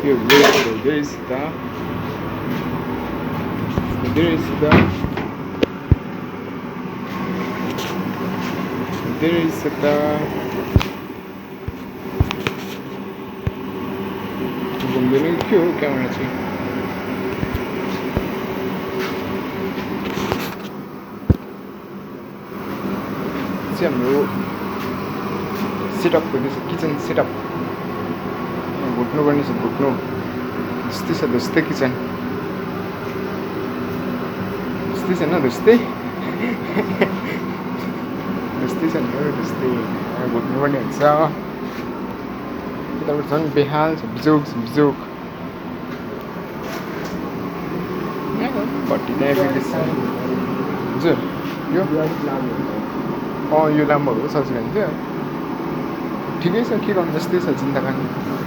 यो हुँदैसित घुम्दैन के हो क्यामेरा चाहिँ हाम्रो सेटअप हुँदैछ किचन सेटअप भुट्नुपर्ने छ भुट्नु त्यस्तै किचन त्यस्तै छैन त्यस्तै छ नि भुट्नुपर्ने हुन्छ यताबाट झन् बेहाल छ बिजोक भट्टी त्यहाँ हजुर यो लामो सजिलो हुन्छ ठिकै छ के गर्नु जस्तै छ जिन्दगानी